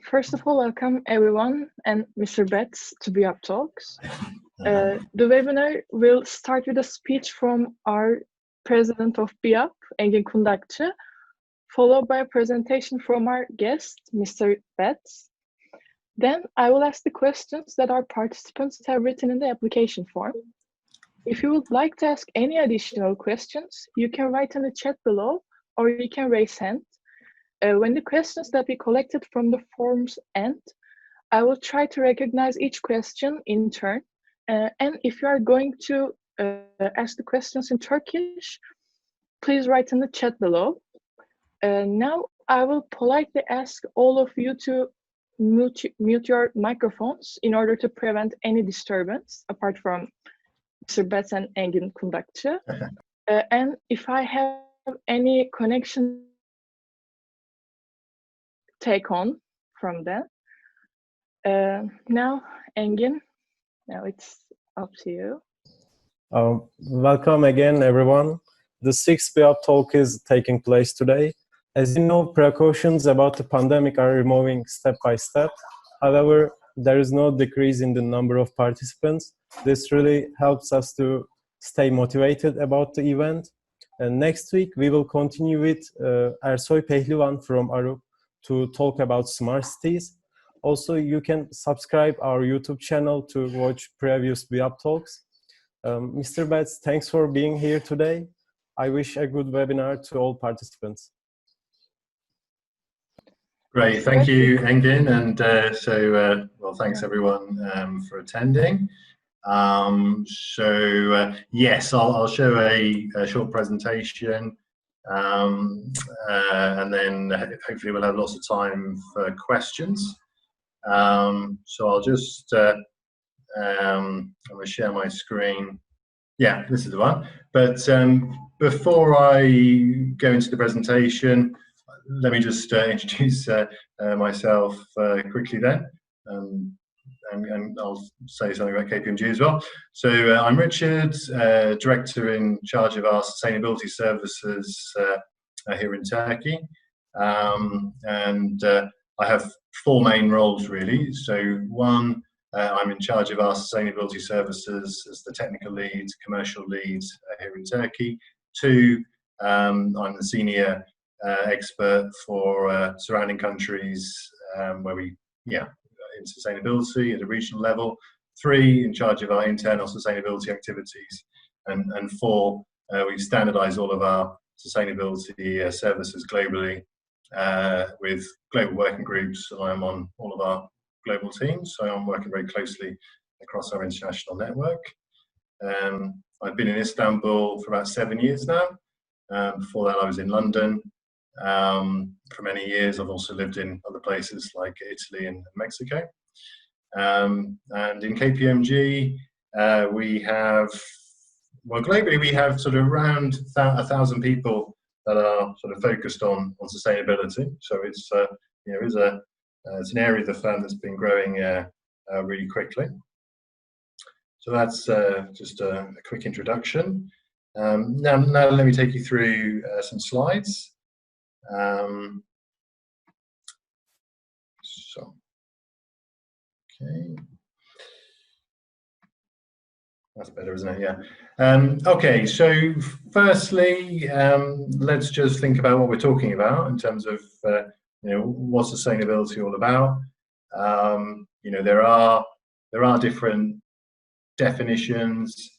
First of all, welcome everyone and Mr. Betts to BÜYAPTalks. The webinar will start with a speech from our president of BÜYAP, Engin Kundakçı, followed by a presentation from our guest, Mr. Betts. Then I will ask the questions that our participants have written in the application form. If you would like to ask any additional questions, you can write in the chat below or you can raise hand. When the questions that we collected from the forms end, I will try to recognize each question in turn. And if you are going to ask the questions in Turkish, please write in the chat below. Now I will politely ask all of you to mute your microphones in order to prevent any disturbance apart from Mr. Betts and Engin Kundakçı. And if I have any connection take on from that. Now, Engin, now it's up to you. Welcome again, everyone. The sixth BÜYAP talk is taking place today. As you know, precautions about the pandemic are removing step by step. However, there is no decrease in the number of participants. This really helps us to stay motivated about the event. And next week, we will continue with Ersoy Pehlivan from Arup to talk about smart cities. Also, you can subscribe our YouTube channel to watch previous BÜYAP talks. Mr. Betts, thanks for being here today. I wish a good webinar to all participants. Great, thank you, Engin, and well, thanks everyone for attending. Yes, I'll show a short presentation. And then hopefully we'll have lots of time for questions. So I'll just I'm going to share my screen. Yeah, this is the one. But before I go into the presentation, let me just introduce myself quickly then. And I'll say something about KPMG as well. So I'm Richard, Director in charge of our sustainability services here in Turkey. And I have four main roles really. So one, I'm in charge of our sustainability services as the technical lead, commercial lead here in Turkey. Two, I'm the senior expert for surrounding countries where we, in sustainability at a regional level. Three, in charge of our internal sustainability activities. And four, we've standardized all of our sustainability services globally with global working groups. I'm on all of our global teams, so I'm working very closely across our international network. I've been in Istanbul for about 7 years now. Before that I was in London for many years. I've also lived in other places like Italy and Mexico. And in KPMG, we have, well, globally we have sort of around 1,000 people that are sort of focused on sustainability. So it's it's an area of the firm that's been growing really quickly. So that's just a quick introduction. Now let me take you through some slides. Okay. That's better, isn't it? Yeah. Okay, so firstly, let's just think about what we're talking about in terms of, what's sustainability all about. There are different definitions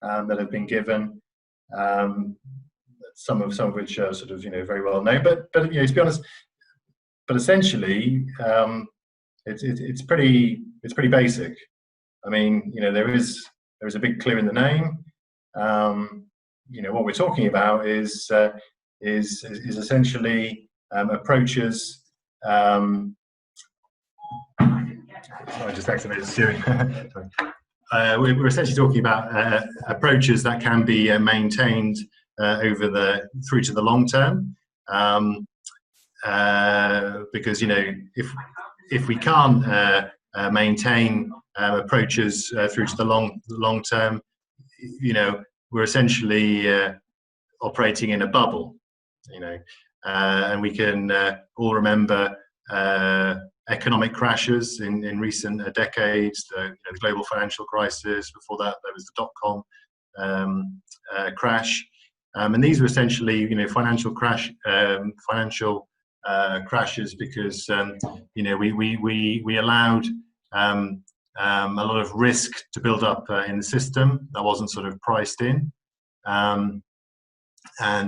that have been given. Some of which are sort of very well known, but to be honest, but essentially it's pretty basic. I mean, there is a big clue in the name. What we're talking about is essentially approaches. I just activated Siri. We're essentially talking about approaches that can be maintained through to the long term, because if we can't maintain approaches through to the long term, we're essentially operating in a bubble, and we can all remember economic crashes in recent decades, the global financial crisis. Before that, there was the dot-com crash. And these were essentially, financial crashes because, we allowed a lot of risk to build up in the system that wasn't sort of priced in. And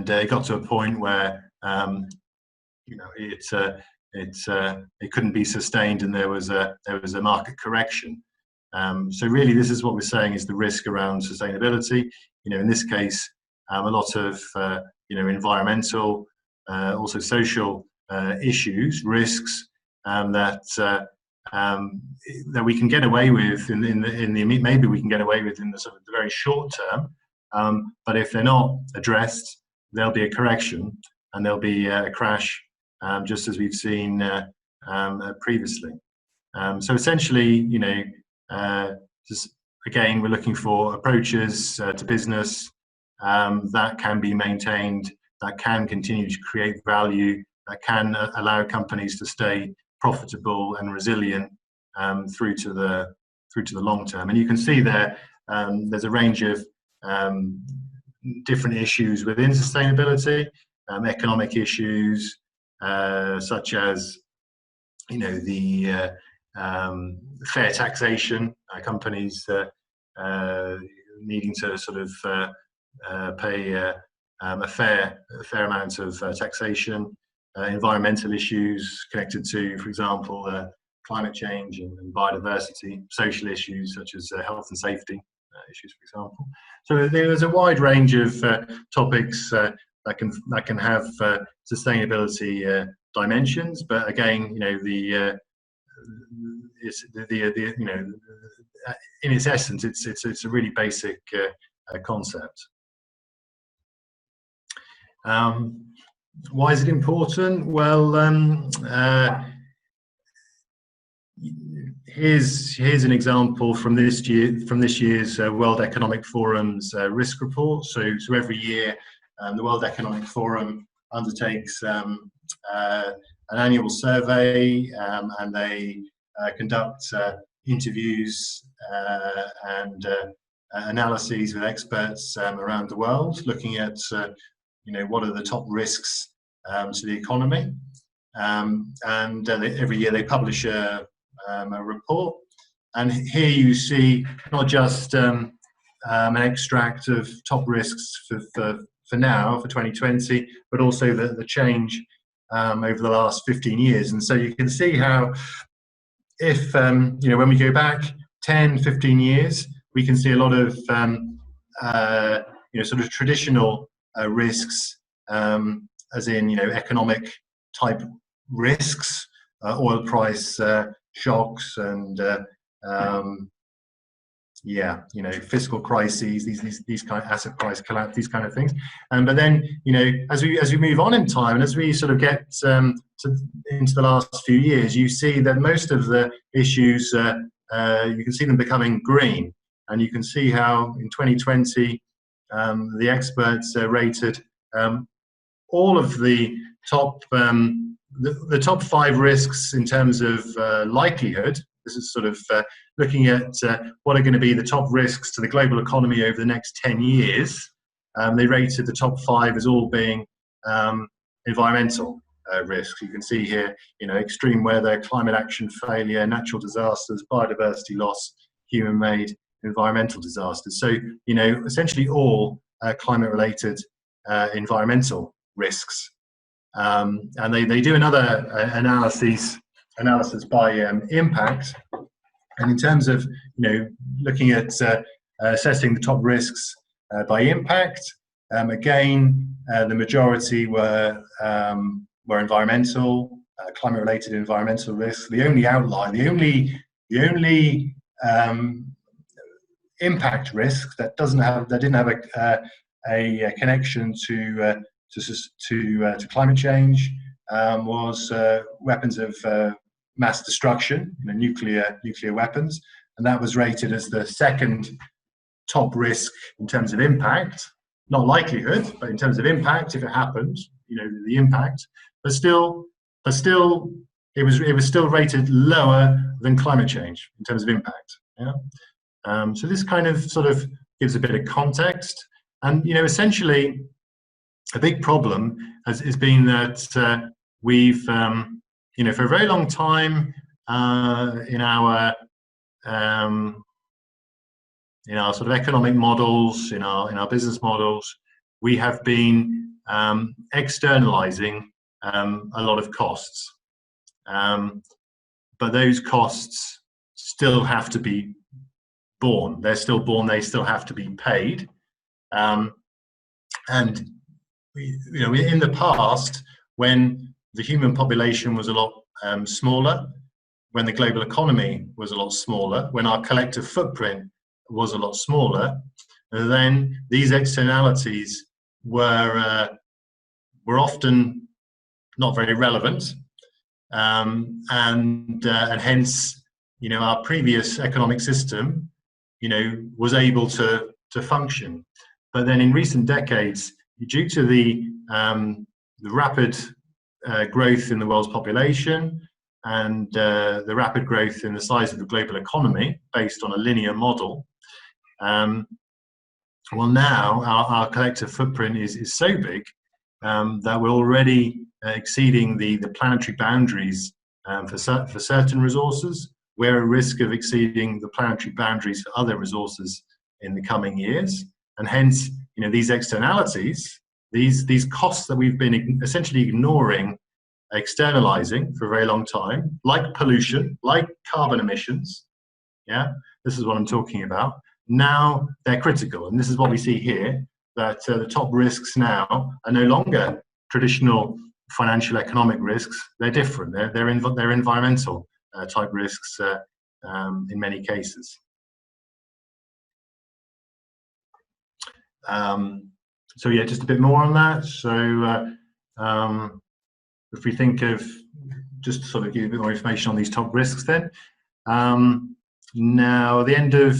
it got to a point where, it couldn't be sustained, and there was a market correction. So really, this is what we're saying is the risk around sustainability. In this case, a lot of environmental, also social issues, risks, that we can get away with maybe we can get away with in the sort of the very short term. But if they're not addressed, there'll be a correction and there'll be a crash, just as we've seen previously. So essentially, just again, we're looking for approaches to business that can be maintained, that can continue to create value, that can allow companies to stay profitable and resilient through to the long term. And you can see there, there's a range of different issues within sustainability, economic issues such as the fair taxation, companies needing to sort of pay a fair amount of taxation, environmental issues connected to, for example, climate change and biodiversity, social issues such as health and safety issues, for example. So there's a wide range of topics that can have sustainability dimensions, but again, in its essence, it's a really basic concept. Why is it important? Well, here's an example from this year's World Economic Forum's risk report. So every year, the World Economic Forum undertakes an annual survey, and they conduct interviews and analyses with experts around the world, looking at what are the top risks to the economy. And every year they publish a report. And here you see not just an extract of top risks for now, for 2020, but also the change over the last 15 years. And so you can see how if, when we go back 10, 15 years, we can see a lot of, sort of traditional risks, as in, economic type risks, oil price shocks, and fiscal crises, these kind of asset price collapse, these kind of things. But then, as we move on in time, and as we sort of get into the last few years, you see that most of the issues, you can see them becoming green, and you can see how in 2020 the experts rated all of the top the top 5 risks in terms of likelihood. This is sort of looking at what are going to be the top risks to the global economy over the next 10 years. They rated the top 5 as all being environmental risks. You can see here, extreme weather, climate action failure, natural disasters, biodiversity loss, human-made environmental disasters. So, essentially all climate-related environmental risks. And they do another analysis by impact. And in terms of, looking at assessing the top risks by impact, again, the majority were environmental, climate-related environmental risks. The only outlier, the only impact risk that didn't have a connection to climate change was weapons of mass destruction, nuclear weapons, and that was rated as the second top risk in terms of impact, not likelihood, but in terms of impact if it happened, the impact. But still it was still rated lower than climate change in terms of impact. Yeah? So this kind of sort of gives a bit of context. And essentially, a big problem has been that we've, for a very long time in our sort of economic models, in our business models, we have been externalizing a lot of costs, but those costs still have to be borne. They're still borne. They still have to be paid. And in the past, when the human population was a lot smaller, when the global economy was a lot smaller, when our collective footprint was a lot smaller, then these externalities were often not very relevant, and hence, our previous economic system, was able to function. But then in recent decades, due to the rapid growth in the world's population and the rapid growth in the size of the global economy based on a linear model, well, now our collective footprint is so big that we're already exceeding the planetary boundaries for certain resources. We're at risk of exceeding the planetary boundaries for other resources in the coming years, and hence, these externalities, these costs that we've been essentially ignoring, externalizing for a very long time, like pollution, like carbon emissions. Yeah, this is what I'm talking about. Now they're critical, and this is what we see here, that the top risks now are no longer traditional financial economic risks. They're different. They're environmental type risks in many cases. So yeah, just a bit more on that. So if we think of, just to sort of give a bit more information on these top risks then. Now, at the end of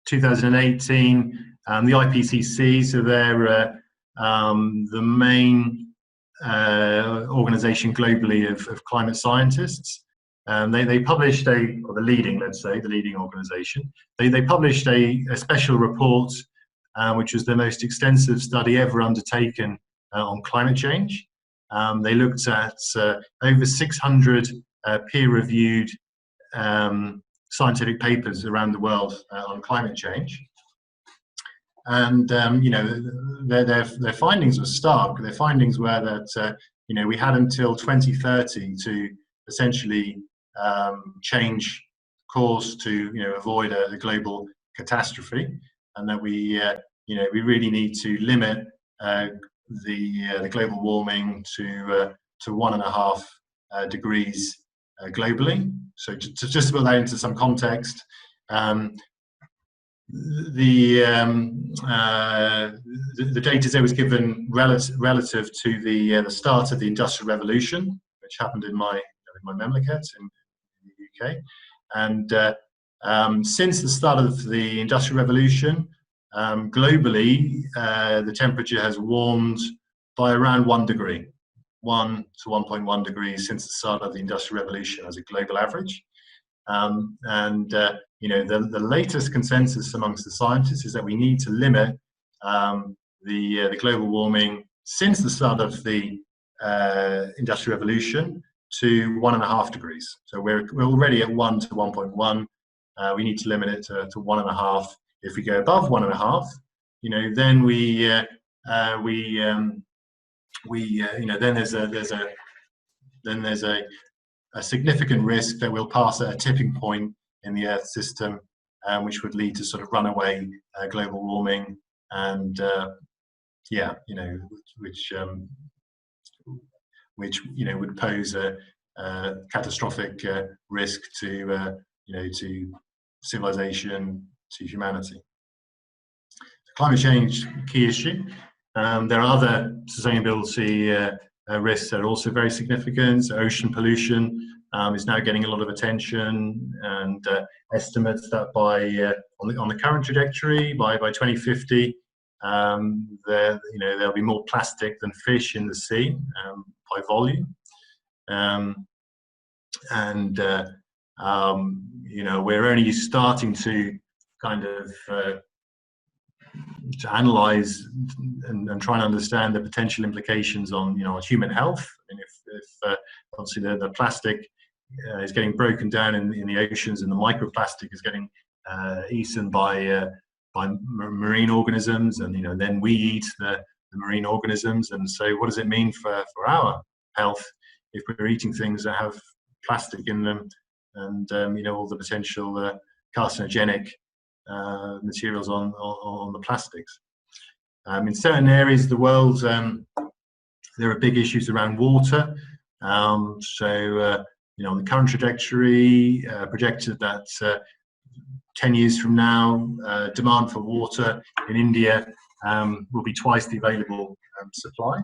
2018, the IPCC, so they're the main organization globally of climate scientists. They published the leading organization. They published a special report, which was the most extensive study ever undertaken on climate change. They looked at over 600 peer-reviewed scientific papers around the world on climate change. And their findings were stark. Their findings were that we had until 2030 to essentially change course to avoid a global catastrophe, and that we really need to limit the global warming to 1.5 degrees globally. So just to put that into some context, the data there was given relative to the start of the Industrial Revolution, which happened in my Memleket in the UK, and since the start of the Industrial Revolution, globally the temperature has warmed by around 1 degree, 1 to 1.1 degrees since the start of the Industrial Revolution as a global average. The latest consensus amongst the scientists is that we need to limit the global warming since the start of the Industrial Revolution to 1.5 degrees. So we're already at 1 to 1.1. We need to limit it to 1.5. If we go above 1.5, then there's a significant risk that we'll pass at a tipping point in the Earth system, which would lead to sort of runaway global warming, and which would pose a catastrophic risk to civilization, to humanity. Climate change, key issue. There are other sustainability risks that are also very significant. So ocean pollution is now getting a lot of attention, and estimates that on the current trajectory, by 2050, there'll be more plastic than fish in the sea by volume. and we're only starting to kind of to analyze and try and understand the potential implications on on human health. I mean, if obviously the plastic is getting broken down in the oceans, and the microplastic is getting eaten by marine organisms, and then we eat the marine organisms. And so what does it mean for our health if we're eating things that have plastic in them, and all the potential carcinogenic materials on the plastics? In certain areas of the world, there are big issues around water. On the current trajectory, projected that 10 years from now, demand for water in India will be twice the available supply.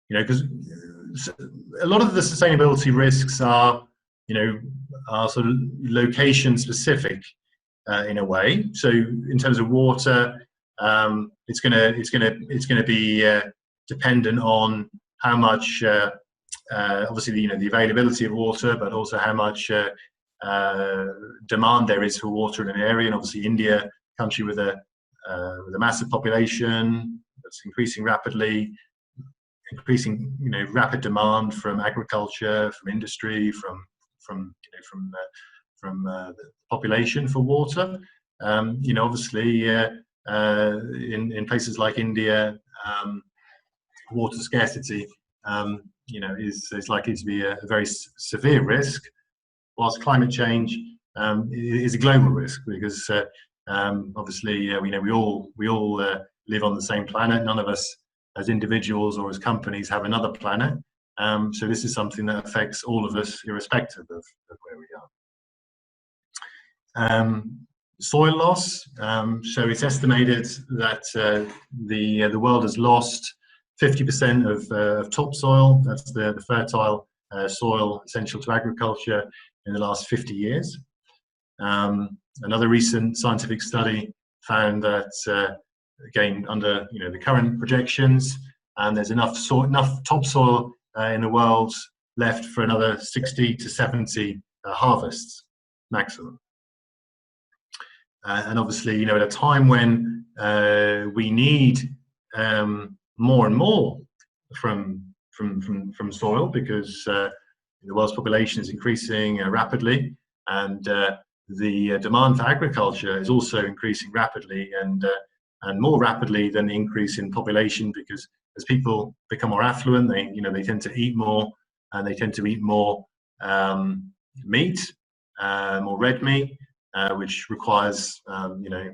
Because a lot of the sustainability risks are sort of location specific in a way. So in terms of water, it's gonna be dependent on how much obviously the availability of water, but also how much demand there is for water in an area. And obviously India, country with a massive population that's increasing rapidly, rapid demand from agriculture, from industry, from the population for water. Obviously in places like India, water scarcity is likely to be a very severe risk, whilst climate change is a global risk, because obviously we all live on the same planet. None of us as individuals or as companies have another planet. So this is something that affects all of us irrespective of where we are. Soil loss. So it's estimated that the world has lost 50% of topsoil. That's the fertile soil essential to agriculture in the last 50 years. Another recent scientific study found that again, under the current projections, and there's enough topsoil in the world left for another 60 to 70 harvests maximum. And obviously, at a time when we need more and more from soil, because the world's population is increasing rapidly, and the demand for agriculture is also increasing rapidly, and more rapidly than the increase in population, because as people become more affluent, they tend to eat more, and they tend to eat more meat, more red meat, which requires a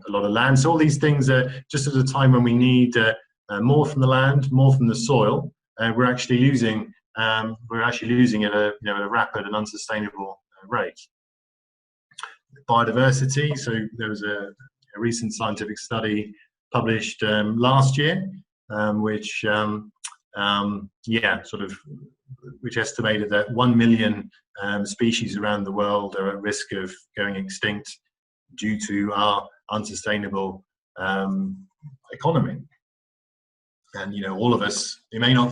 lot of land. So all these things are just at a time when we need more from the land, more from the soil. We're actually losing at a a rapid and unsustainable rate. Biodiversity. So there was a recent scientific study published last year, which which estimated that 1 million species around the world are at risk of going extinct due to our unsustainable economy. And all of us, it may not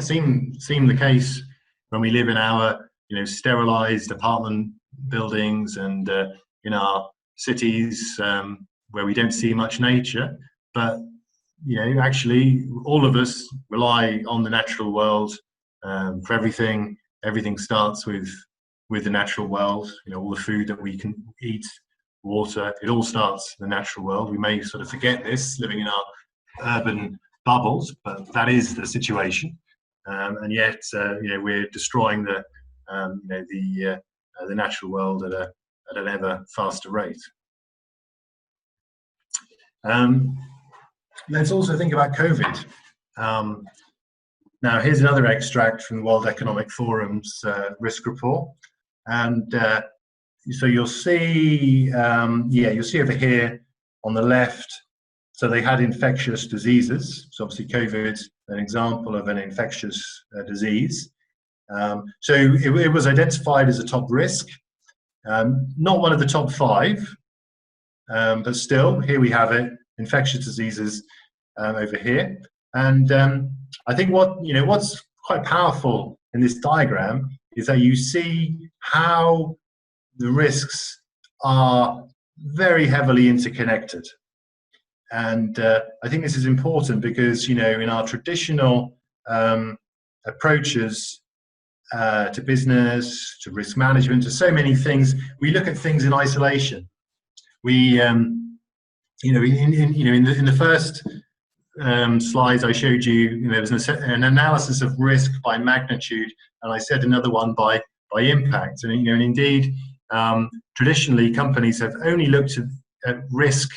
seem the case when we live in our sterilized apartment buildings and in our cities where we don't see much nature, but actually all of us rely on the natural world for everything. Everything starts with the natural world. All the food that we can eat, water, it all starts in the natural world. We may sort of forget this living in our urban bubbles, but that is the situation. And yet we're destroying the natural world at an ever faster rate. Let's also think about COVID. Now, here's another extract from the World Economic Forum's risk report, and so you'll see over here on the left. So they had infectious diseases. So obviously, COVID, an example of an infectious disease. So it was identified as a top risk, not one of the top 5, but still, here we have it: infectious diseases over here. And I think what's quite powerful in this diagram is that you see how the risks are very heavily interconnected. And I think this is important because, in our traditional approaches to business, to risk management, to so many things, we look at things in isolation. We, in the first slides I showed you, there was an analysis of risk by magnitude, and I said another one by impact. And and indeed, traditionally companies have only looked at risk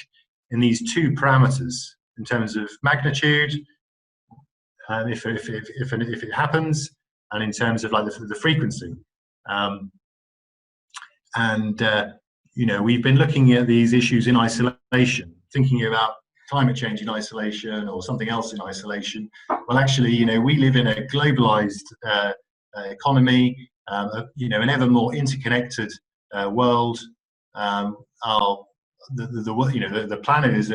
in these two parameters in terms of magnitude, if it happens, and in terms of like the frequency. We've been looking at these issues in isolation, thinking about climate change in isolation or something else in isolation. Well, actually, we live in a globalized economy, an ever more interconnected world. The planet is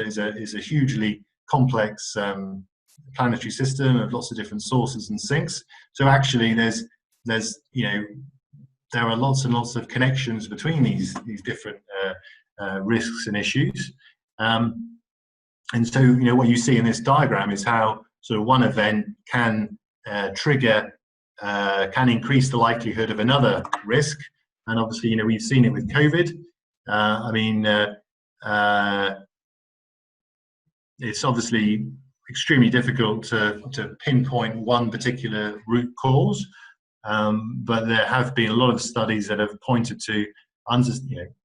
a hugely complex planetary system of lots of different sources and sinks. So actually, there are lots and lots of connections between these different risks and issues. And so, what you see in this diagram is how sort of one event can can increase the likelihood of another risk. And obviously, we've seen it with COVID. It's obviously extremely difficult to pinpoint one particular root cause, but there have been a lot of studies that have pointed to,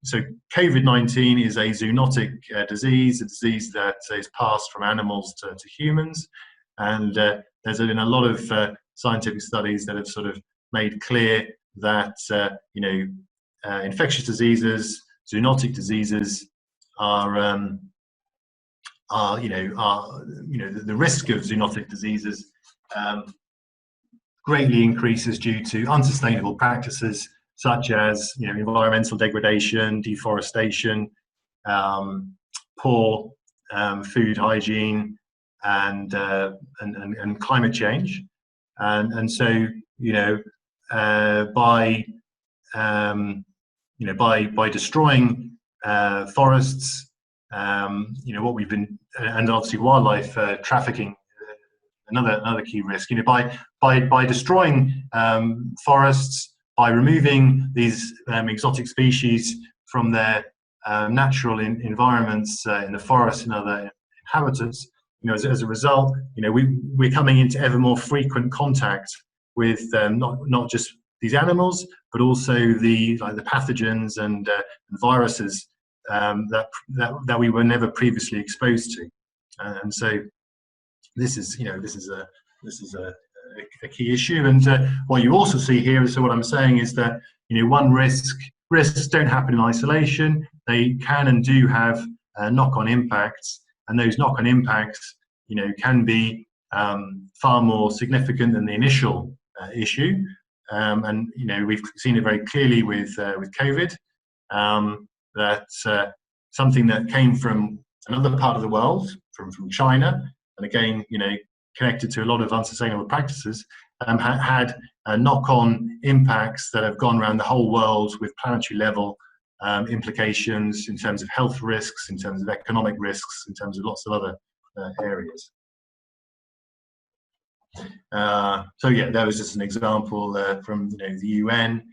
so COVID-19 is a zoonotic disease, a disease that is passed from animals to humans, and there's been a lot of scientific studies that have sort of made clear that infectious diseases, zoonotic diseases the risk of zoonotic diseases greatly increases due to unsustainable practices such as environmental degradation, deforestation, poor food hygiene, and climate change, and so by destroying forests, what we've been, and obviously wildlife trafficking, another key risk. By destroying forests, by removing these exotic species from their natural environments in the forest and other habitats, as a result, we're coming into ever more frequent contact with not just these animals, but also the pathogens and viruses that we were never previously exposed to, and so this is a key issue. And what you also see here is, so what I'm saying is that risks don't happen in isolation. They can and do have knock-on impacts, and those knock-on impacts can be far more significant than the initial issue. And we've seen it very clearly with COVID, that something that came from another part of the world, from China, and again connected to a lot of unsustainable practices, had knock-on impacts that have gone around the whole world with planetary level implications in terms of health risks, in terms of economic risks, in terms of lots of other areas. So yeah, that was just an example from the UN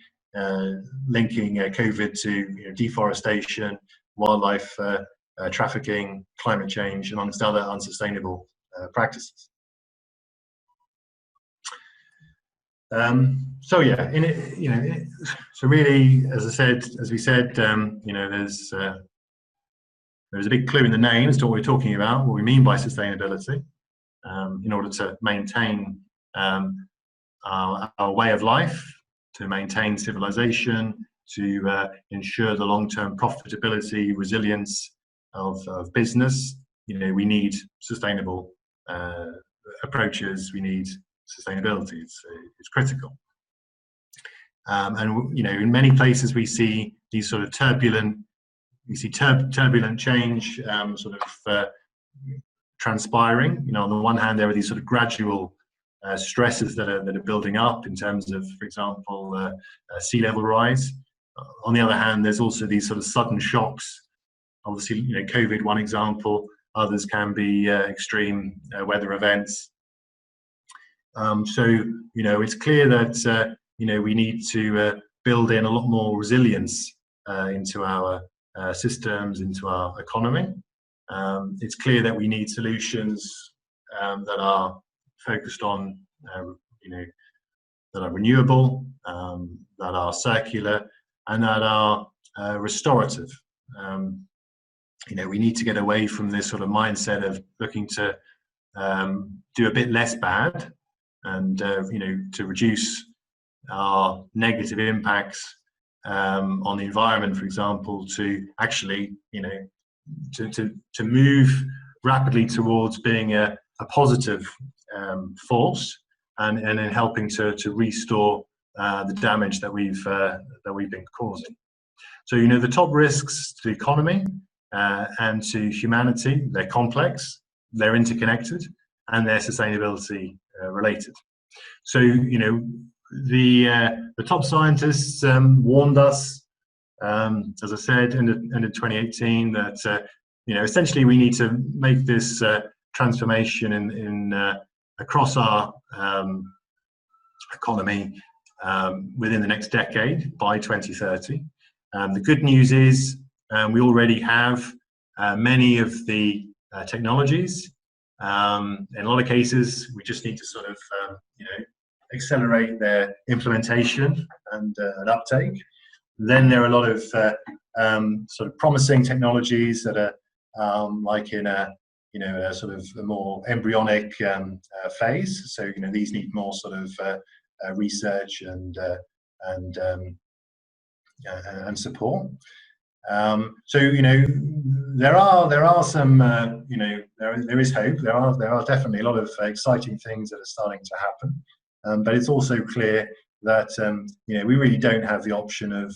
linking COVID to deforestation, wildlife trafficking, climate change, amongst other unsustainable practices. So yeah, so really, as we said, there's a big clue in the name as to what we're talking about, what we mean by sustainability. In order to maintain our way of life, to maintain civilization, to ensure the long-term profitability, resilience of business, we need sustainable approaches. We need sustainability. It's critical. And in many places we see these sort of turbulent change transpiring. On the one hand, there are these sort of gradual stresses that are building up in terms of, for example, sea level rise. On the other hand, there's also these sort of sudden shocks. Obviously, COVID, one example. Others can be extreme weather events. So it's clear that we need to build in a lot more resilience into our systems, into our economy. It's clear that we need solutions that are focused on, that are renewable, that are circular, and that are restorative. We need to get away from this sort of mindset of looking to do a bit less bad, and to reduce our negative impacts on the environment, for example, to actually to move rapidly towards being a positive force, and in helping to restore the damage that we've been causing. So the top risks to the economy and to humanity, they're complex, they're interconnected, and they're sustainability related. So the top scientists warned us, as I said, end of 2018, that essentially we need to make this transformation in across our economy within the next decade, by 2030. The good news is we already have many of the technologies. In a lot of cases, we just need to sort of accelerate their implementation and uptake. Then there are a lot of sort of promising technologies that are like in a a sort of a more embryonic phase. So these need more sort of research and support. So there are some there is hope. There are definitely a lot of exciting things that are starting to happen. But it's also clear that we really don't have the option of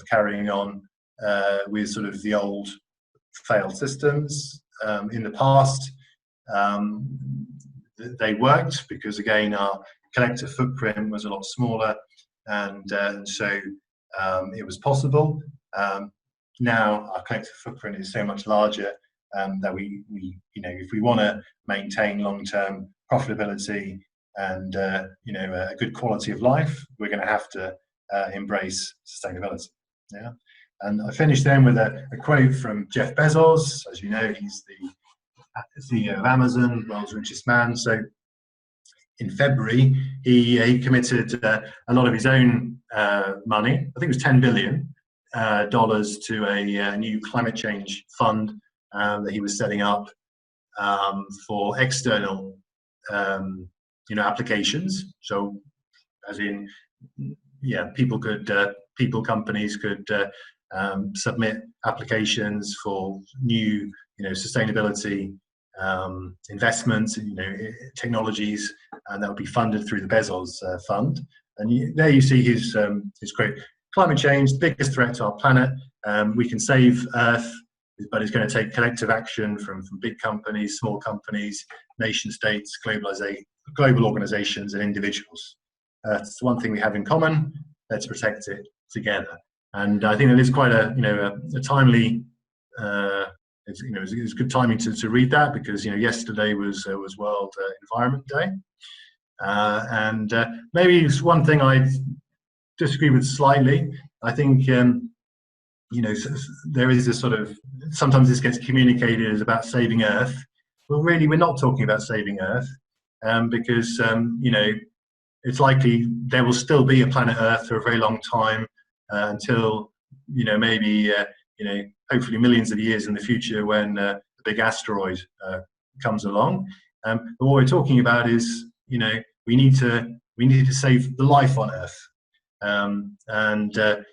carrying on with sort of the old failed systems. In the past, they worked because, again, our collective footprint was a lot smaller, and so it was possible. Now our collective footprint is so much larger that we if we want to maintain long-term profitability and a good quality of life, we're going to have to embrace sustainability. Yeah. And I finished then with a quote from Jeff Bezos. As you know, he's the CEO of Amazon, world's richest man. So in February, he committed a lot of his own money, I think it was $10 billion, to a new climate change fund that he was setting up for external applications. So as in, companies could submit applications for new sustainability investments, technologies, and that would be funded through the Bezos fund. And there you see his quote: "Climate change, the biggest threat to our planet. We can save Earth, but it's going to take collective action from big companies, small companies, nation states, global organizations, and individuals. It's the one thing we have in common. Let's protect it together." And I think that is quite a timely. It's good timing to read that, because yesterday was World Environment Day, and maybe it's one thing I disagree with slightly. I think there is a sort of, sometimes this gets communicated as about saving Earth. Well, really, we're not talking about saving Earth, because it's likely there will still be a planet Earth for a very long time, until maybe hopefully millions of years in the future, when the big asteroid comes along. But what we're talking about is we need to save the life on Earth, and the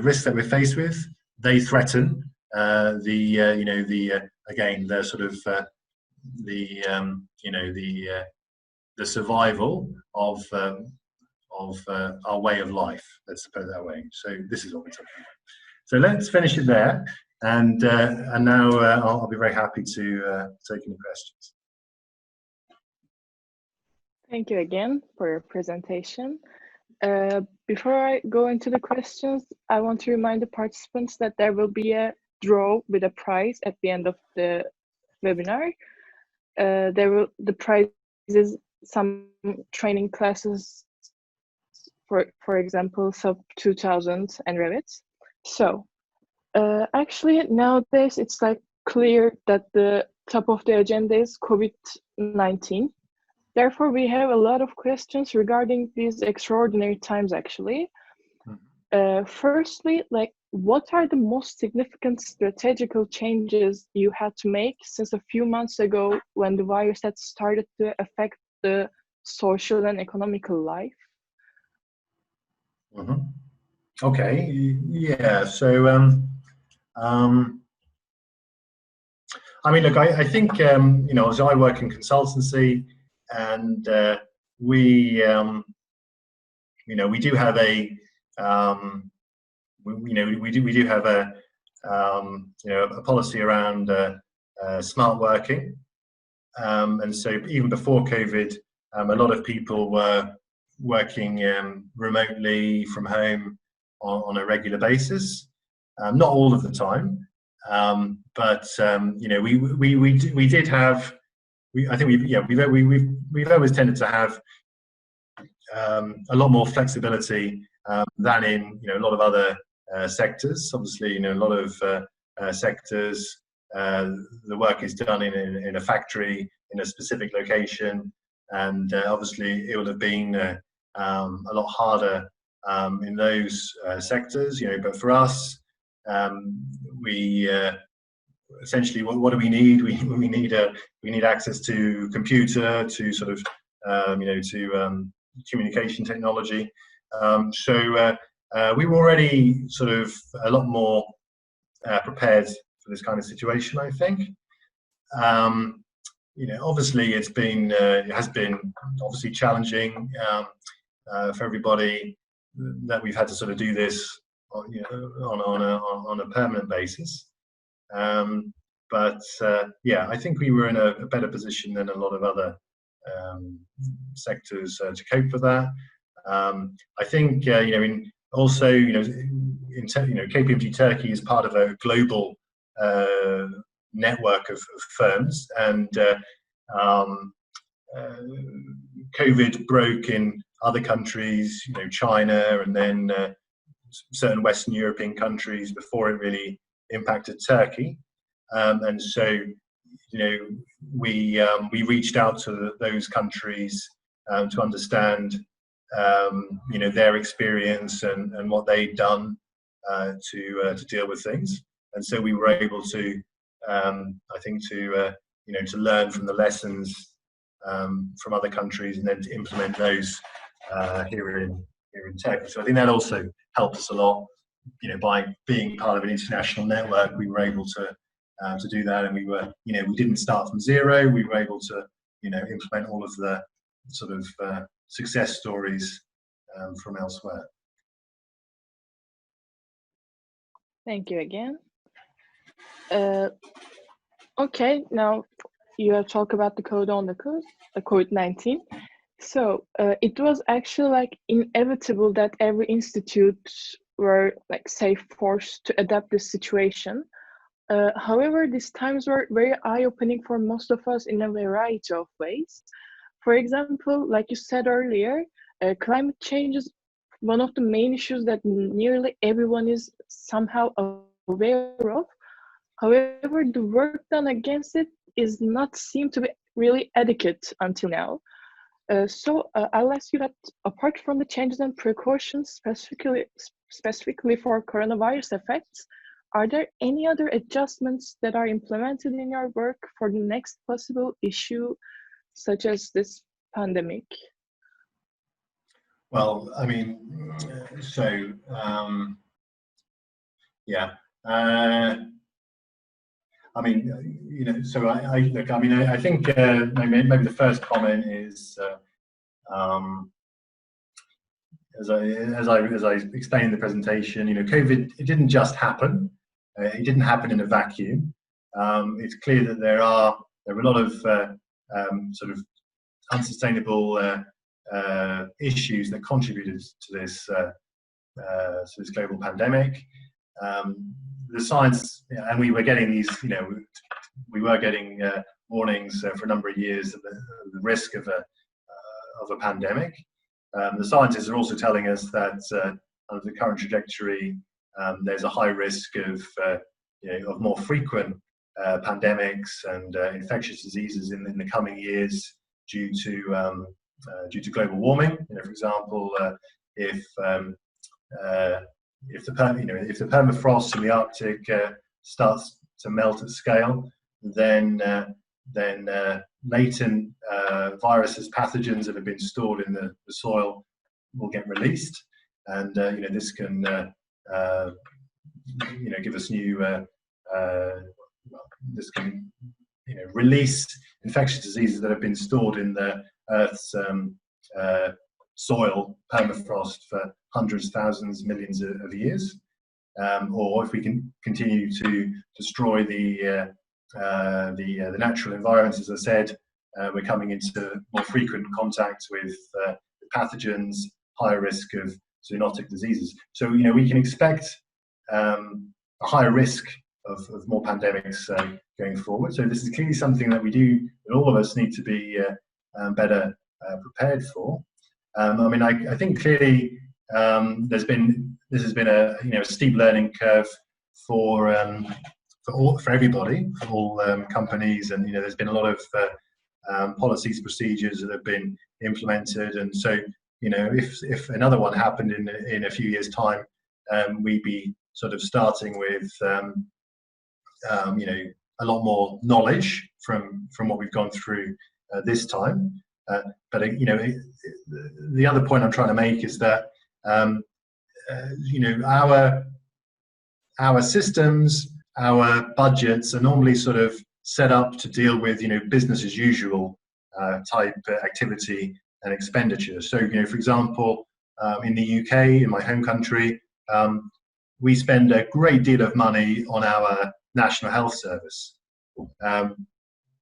risks that we're faced with, they threaten the survival of our way of life. Let's put it that way. So this is what we're talking about. So let's finish it there, and now I'll be very happy to take any questions. Thank you again for your presentation. Before I go into the questions, I want to remind the participants that there will be a draw with a prize at the end of the webinar. The prize is some training classes, for example, sub 2000 and Revit. So actually nowadays it's like clear that the top of the agenda is COVID-19. Therefore, we have a lot of questions regarding these extraordinary times, actually. Firstly, like, what are the most significant strategical changes you had to make since a few months ago when the virus had started to affect the social and economical life? Okay, yeah, so, I mean, look, I think, you know, as I work in consultancy, and we, you know, we do have a, you know, we do have a, you know, a policy around smart working, and so even before COVID, a lot of people were working remotely from home on a regular basis, not all of the time, but you know, we did have. I think we've always tended to have a lot more flexibility than in, you know, a lot of other sectors. Obviously, you know, a lot of sectors, the work is done in a factory in a specific location, and obviously it would have been a lot harder in those sectors, you know. But for us, we essentially, what do we need? We need access to computer, to sort of you know, to communication technology. So we were already sort of a lot more prepared for this kind of situation, I think. You know, obviously it has been obviously challenging for everybody that we've had to sort of do this on, you know, on a permanent basis. But yeah, I think we were in a better position than a lot of other sectors to cope with that. I think you know, also, you know, KPMG Turkey is part of a global network of firms, and COVID broke in other countries, you know, China, and then certain Western European countries before it really impacted Turkey. And so, you know, we reached out to those countries to understand, you know, their experience and what they'd done to deal with things. And so we were able to, I think, to you know, to learn from the lessons from other countries, and then to implement those here in Turkey. So I think that also helped us a lot. You know, by being part of an international network, we were able to do that, and we were, you know, we didn't start from zero. We were able to, you know, implement all of the sort of success stories from elsewhere. Thank you again. Okay, now you have talked about the code on the COVID-19. So it was actually like inevitable that every institute were, like, say, forced to adapt this situation. However, these times were very eye-opening for most of us in a variety of ways. For example, like you said earlier, climate change is one of the main issues that nearly everyone is somehow aware of. However, the work done against it is not seen to be really adequate until now. So I'll ask you that, apart from the changes and precautions specifically for coronavirus effects, are there any other adjustments that are implemented in your work for the next possible issue, such as this pandemic? Well, I mean, so yeah. I mean, you know, so I look. I mean, I think maybe the first comment is, as I explained in the presentation, you know, COVID, it didn't just happen. It didn't happen in a vacuum. It's clear that there were a lot of sort of unsustainable issues that contributed to this global pandemic. The science, and we were getting these, we were getting warnings for a number of years of the risk of a pandemic. The scientists are also telling us that under the current trajectory, there's a high risk of more frequent pandemics and infectious diseases in the coming years due to global warming. For example, if the permafrost in the Arctic starts to melt at scale, then latent viruses, pathogens that have been stored in the soil will get released, and this can give us new this can release infectious diseases that have been stored in the Earth's soil, permafrost, for hundreds, thousands, millions of years. Or if we can continue to destroy the natural environments, as I said, we're coming into more frequent contact with pathogens, higher risk of zoonotic diseases. So we can expect a higher risk of more pandemics going forward. So this is clearly something that that all of us need to be better prepared for. I think clearly this has been a steep learning curve for everybody, for all companies, and there's been a lot of policies, procedures that have been implemented, and so if another one happened in a few years' time, we'd be sort of starting with a lot more knowledge from what we've gone through this time. But the other point I'm trying to make is that our systems, our budgets are normally sort of set up to deal with business as usual type activity and expenditure. So for example, in the UK, in my home country, we spend a great deal of money on our National Health Service,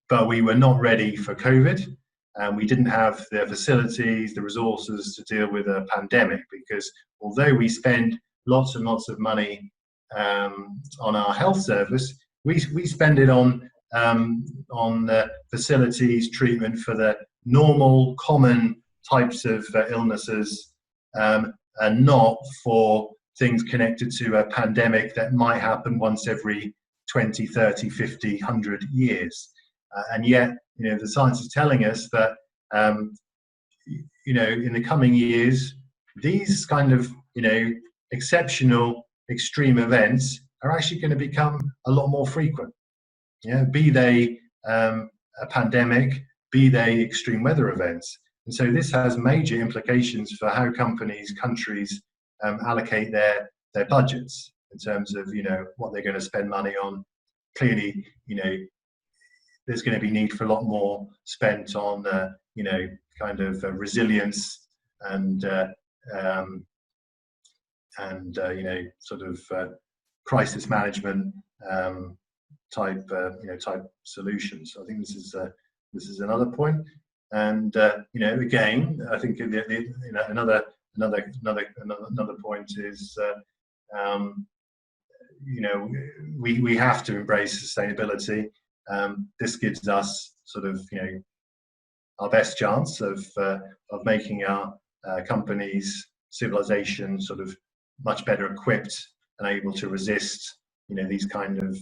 but we were not ready for COVID, and we didn't have the facilities, the resources to deal with a pandemic, because although we spend lots and lots of money on our health service, we spend it on facilities, treatment for the normal, common types of illnesses, and not for things connected to a pandemic that might happen once every 20, 30, 50, 100 years. And yet, the science is telling us that, in the coming years, these kind of, exceptional, extreme events are actually going to become a lot more frequent. Be they a pandemic, be they extreme weather events. And so this has major implications for how companies, countries allocate their budgets in terms of, what they're going to spend money on. Clearly, there's going to be need for a lot more spent on, kind of resilience and sort of crisis management type solutions. So I think this is another point. And again, I think another point is we have to embrace sustainability. This gives us sort of our best chance of making our companies, civilization, sort of much better equipped and able to resist these kind of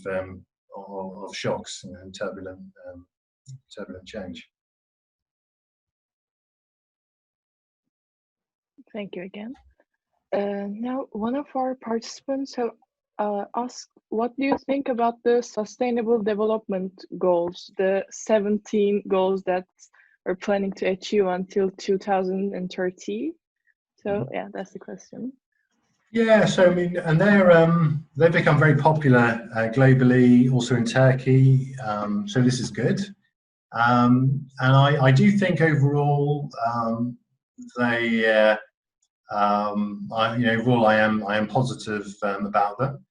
shocks and turbulent change. Thank you again. Now, one of our participants have asked, what do you think about the Sustainable Development Goals, the 17 goals that we're planning to achieve until 2030? So yeah, that's the question. Yeah, so and they've become very popular globally, also in Turkey. So this is good, and I do think overall overall I am positive about them,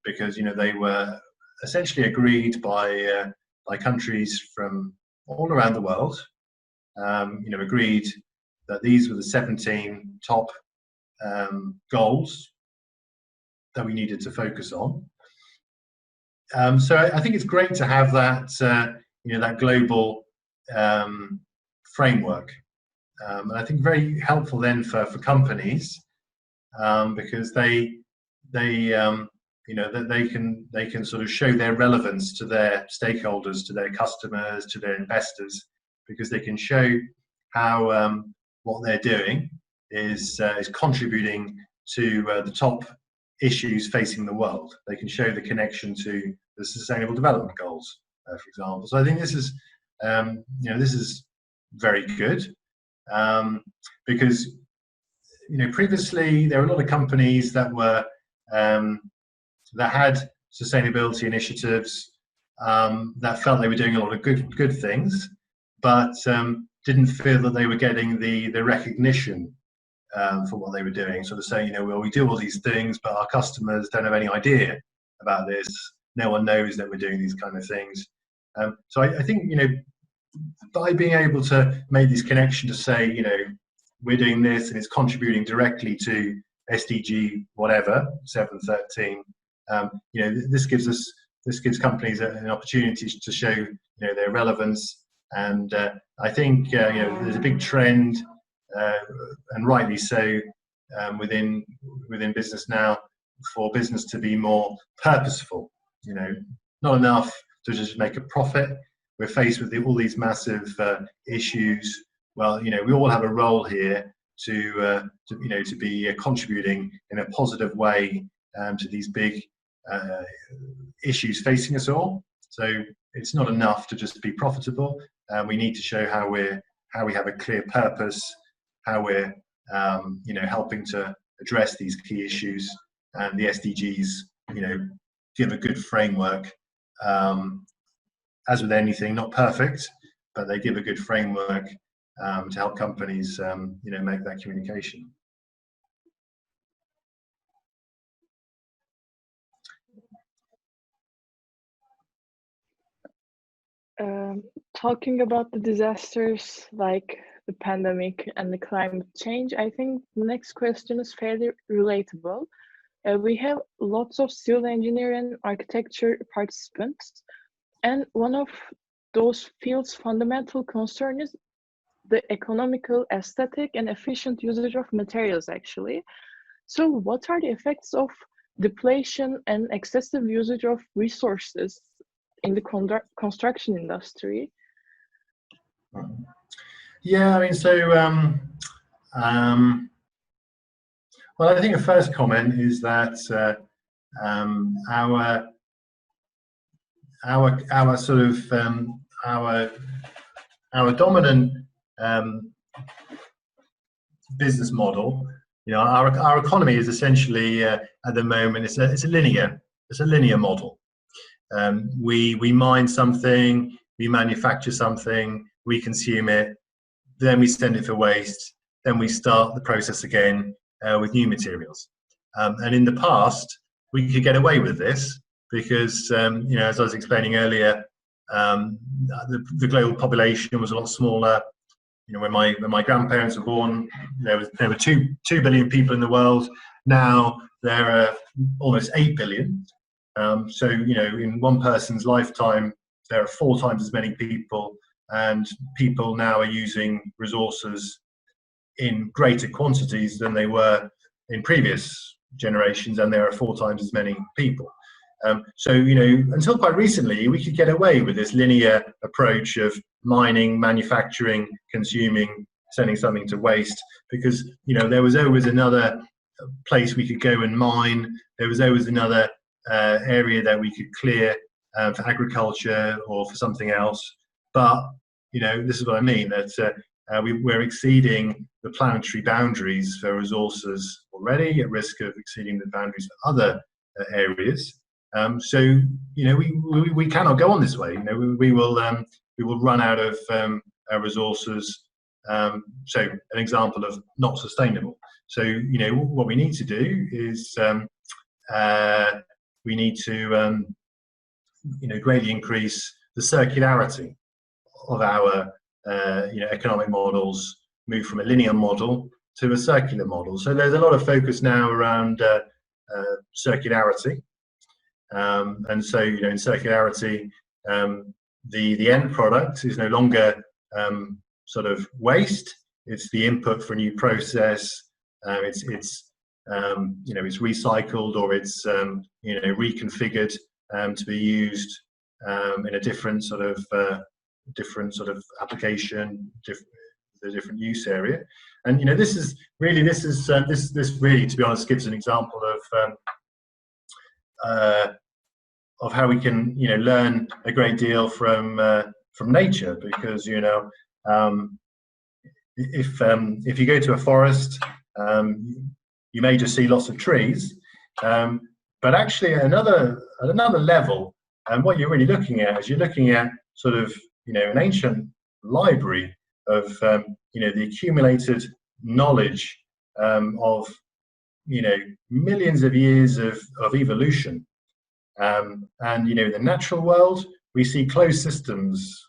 because they were essentially agreed by countries from all around the world, agreed that these were the 17 top goals that we needed to focus on. So I think it's great to have that, that global framework, and I think very helpful then for companies, because they can sort of show their relevance to their stakeholders, to their customers, to their investors, because they can show how what they're doing is contributing to the top issues facing the world. They can show the connection to the Sustainable Development Goals, for example. So I think this is very good, because previously there were a lot of companies that were that had sustainability initiatives, that felt they were doing a lot of good things, but didn't feel that they were getting the recognition for what they were doing. Sort of saying, well, we do all these things, but our customers don't have any idea about this. No one knows that we're doing these kind of things. So I think, by being able to make this connection to say, we're doing this and it's contributing directly to SDG whatever 713, this gives companies an opportunity to show their relevance. And I think there's a big trend, and rightly so, within business now, for business to be more purposeful. Not enough to just make a profit. We're faced with all these massive issues. Well, we all have a role here to be contributing in a positive way to these big issues facing us all. So it's not enough to just be profitable. We need to show how we have a clear purpose, how we're helping to address these key issues, and the SDGs give a good framework. As with anything, not perfect, but they give a good framework to help companies make that communication. Talking about the disasters like the pandemic and the climate change, I think the next question is fairly relatable. We have lots of civil engineering and architecture participants, and one of those fields' fundamental concern is the economical, aesthetic, and efficient usage of materials, actually. So what are the effects of deflation and excessive usage of resources in the construction industry? Yeah, I mean, so well, I think the first comment is that our sort of our dominant business model, our economy is essentially at the moment it's a linear model. We mine something, we manufacture something, we consume it, then we send it for waste, then we start the process again with new materials. And in the past, we could get away with this because, as I was explaining earlier, the global population was a lot smaller. When my grandparents were born, there were 2 billion people in the world. Now there are almost 8 billion. So in one person's lifetime, there are 4 times as many people, and people now are using resources in greater quantities than they were in previous generations, and there are 4 times as many people. So until quite recently, we could get away with this linear approach of mining, manufacturing, consuming, sending something to waste, because there was always another place we could go and mine. There was always another area that we could clear for agriculture or for something else. But this is what I mean, that we're exceeding the planetary boundaries for resources already, at risk of exceeding the boundaries for other areas. So we cannot go on this way. We will run out of resources. So an example of not sustainable. So what we need to do is we need to greatly increase the circularity of our economic models move from a linear model to a circular model. So there's a lot of focus now around circularity, and so in circularity, the end product is no longer sort of waste. It's the input for a new process. It's recycled, or it's reconfigured to be used in a different sort of application, the different use area. And this really, to be honest, gives an example of how we can learn a great deal from nature, because if you go to a forest, you may just see lots of trees, but actually at another level, what you're really looking at is sort of an ancient library of the accumulated knowledge of millions of years of evolution. And in the natural world, we see closed systems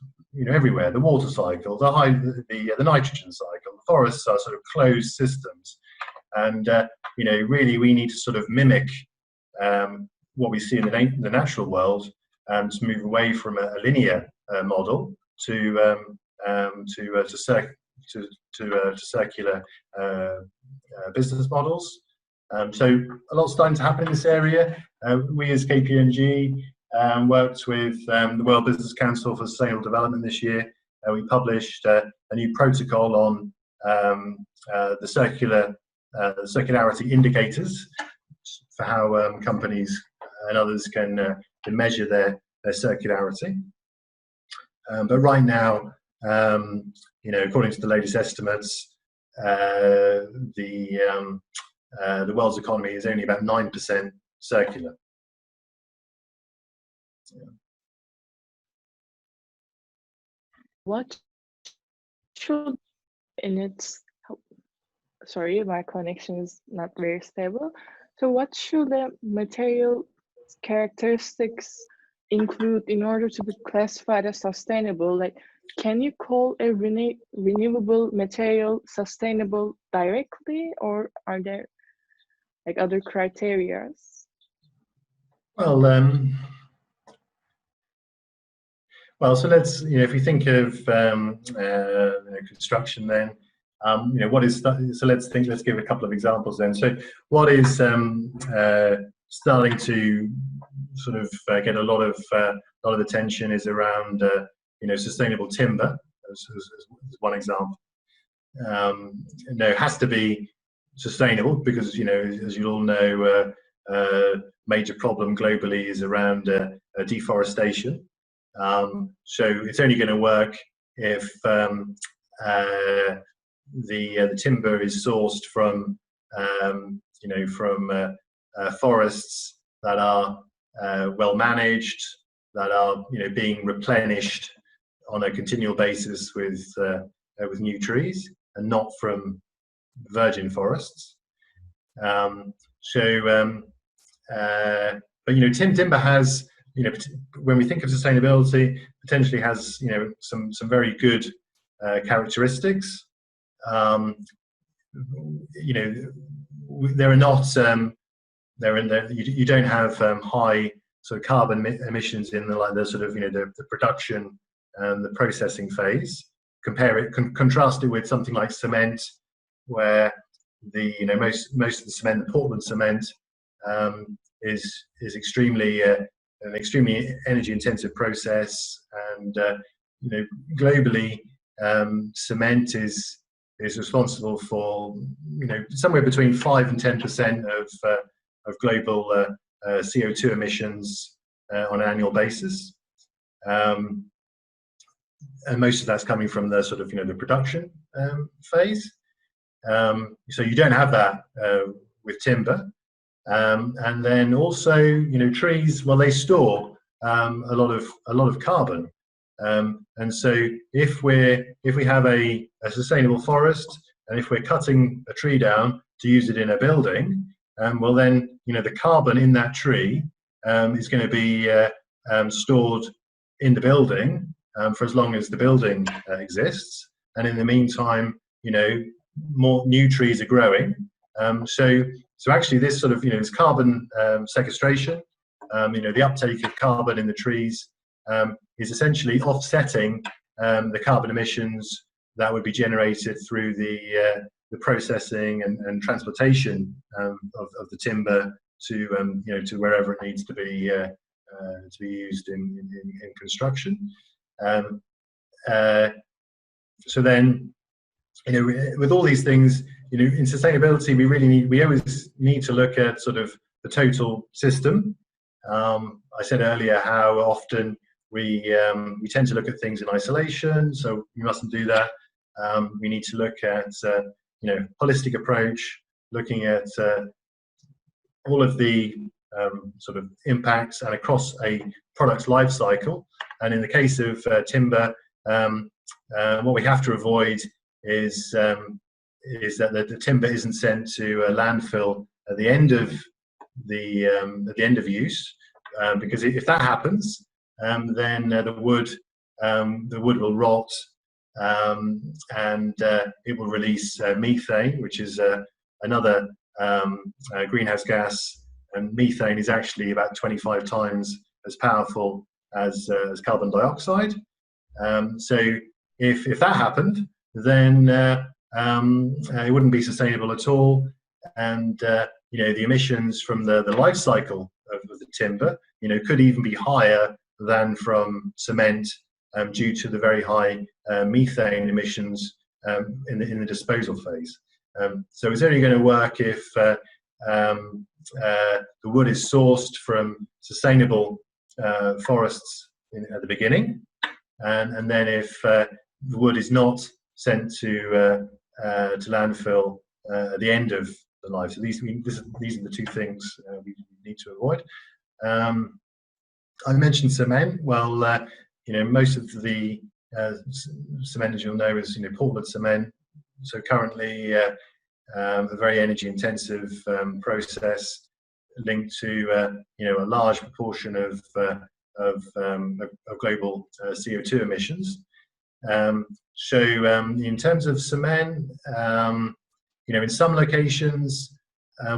everywhere. The water cycle, the nitrogen cycle, the forests are sort of closed systems. And really we need to sort of mimic what we see in the natural world, to move away from a linear model to circular business models. So a lot's starting to happen in this area. We as KPMG worked with the World Business Council for Sustainable Development this year. We published a new protocol on the circularity indicators for how companies and others can measure their circularity. But right now, according to the latest estimates, the world's economy is only about 9% circular. What should sorry, my connection is not very stable. So what should the material characteristics include in order to be classified as sustainable? Like, can you call a renewable material sustainable directly, or are there like other criteria? Well, so let's, if we think of construction, then what is, so let's give a couple of examples then. So what is starting to sort of get a lot of attention is around sustainable timber as one example. It has to be sustainable because as you all know, major problem globally is around deforestation. So it's only going to work if the timber is sourced from forests that are well managed, that are being replenished on a continual basis with new trees, and not from virgin forests. But timber has, when we think of sustainability, potentially has some very good characteristics. There are not you don't have high sort of carbon emissions in the sort of the production and the processing phase. Contrast it with something like cement, where the most of the cement, the Portland cement, is extremely an extremely energy intensive process, and globally cement is responsible for somewhere between 5 and 10% of global CO2 emissions on an annual basis, and most of that's coming from the sort of the production phase. So you don't have that with timber, and then also trees. Well, they store a lot of carbon, and so if we have a sustainable forest, and if we're cutting a tree down to use it in a building, well then the carbon in that tree is going to be stored in the building, for as long as the building exists. And in the meantime, more new trees are growing. So actually this sort of, this carbon sequestration, the uptake of carbon in the trees is essentially offsetting the carbon emissions that would be generated through the processing and transportation of the timber to to wherever it needs to be used in construction. So then, with all these things, in sustainability, we always need to look at sort of the total system. I said earlier how often we tend to look at things in isolation, so we mustn't do that. We need to look at holistic approach, looking at all of the sort of impacts and across a product's life cycle. And in the case of timber, what we have to avoid is that the timber isn't sent to a landfill at the end of use, because if that happens, then the wood will rot, and it will release methane, which is another greenhouse gas. And methane is actually about 25 times as powerful as carbon dioxide. So if that happened, then it wouldn't be sustainable at all. And the emissions from the life cycle of the timber, could even be higher than from cement, due to the very high methane emissions in the disposal phase. So it's only going to work if the wood is sourced from sustainable forests at the beginning, and then if the wood is not sent to landfill at the end of the life. So these are the two things we need to avoid. I mentioned cement. Well, most of the cement, as you'll know, is Portland cement. So currently, a very energy-intensive process linked to a large proportion of global CO2 emissions. So in terms of cement, in some locations,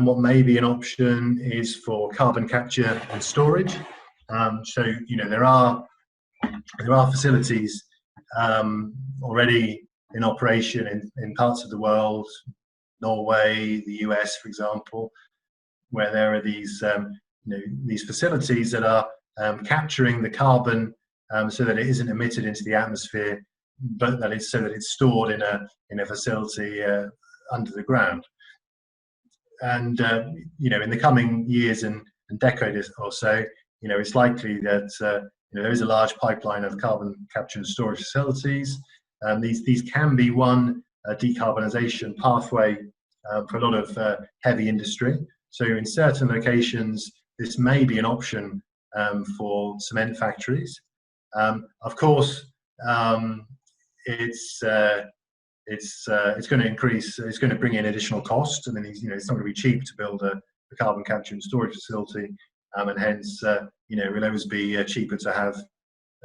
what may be an option is for carbon capture and storage. So there are facilities already in operation in parts of the world, Norway, the US, for example, where there are these facilities that are capturing the carbon so that it isn't emitted into the atmosphere, but that it's so that it's stored in a facility under the ground. And in the coming years and decades or so, it's likely that there is a large pipeline of carbon capture and storage facilities. These can be one decarbonisation pathway for a lot of heavy industry. So in certain locations, this may be an option for cement factories. Of course, it's going to increase. It's going to bring in additional costs. I mean, it's not going to be cheap to build a carbon capture and storage facility, and hence, it will always be cheaper to have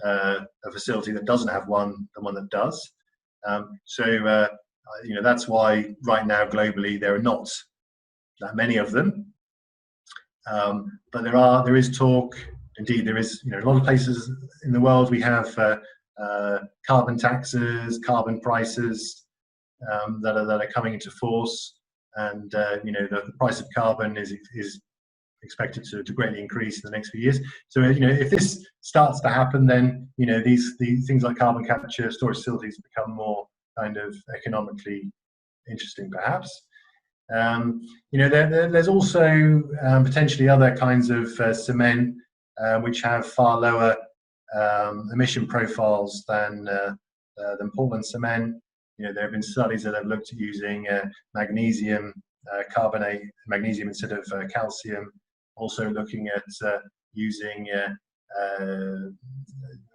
a facility that doesn't have one than one that does. So that's why right now globally there are not that many of them, but there is talk. Indeed, there is a lot of places in the world we have carbon taxes, carbon prices that are coming into force, and the price of carbon is expected to greatly increase in the next few years. So if this starts to happen, then these things like carbon capture storage facilities become more kind of economically interesting, perhaps. There's also potentially other kinds of cement which have far lower emission profiles than Portland cement. There have been studies that have looked at using magnesium carbonate, magnesium instead of calcium. Also looking at using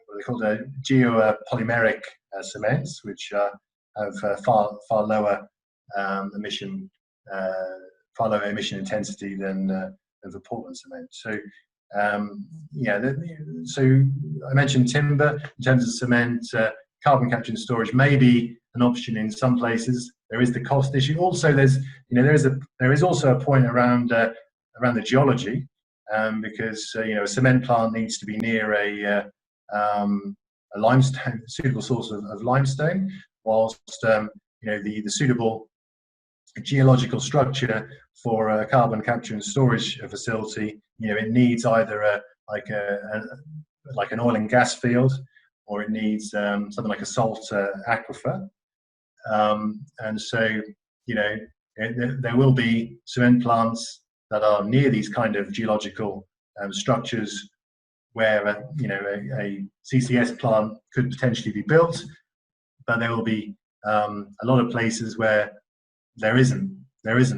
what they call geopolymeric cements, which have far lower emission intensity than the Portland cement. So Yeah, so I mentioned timber. In terms of cement, carbon capture and storage may be an option in some places. There is the cost issue. Also, there is also a point around the geology, because a cement plant needs to be near a limestone, suitable source of limestone, whilst the suitable geological structure for a carbon capture and storage facility, it needs either like an oil and gas field, or it needs something like a salt aquifer. And so, there will be cement plants that are near these kind of geological structures where a CCS plant could potentially be built, but there will be a lot of places where there isn't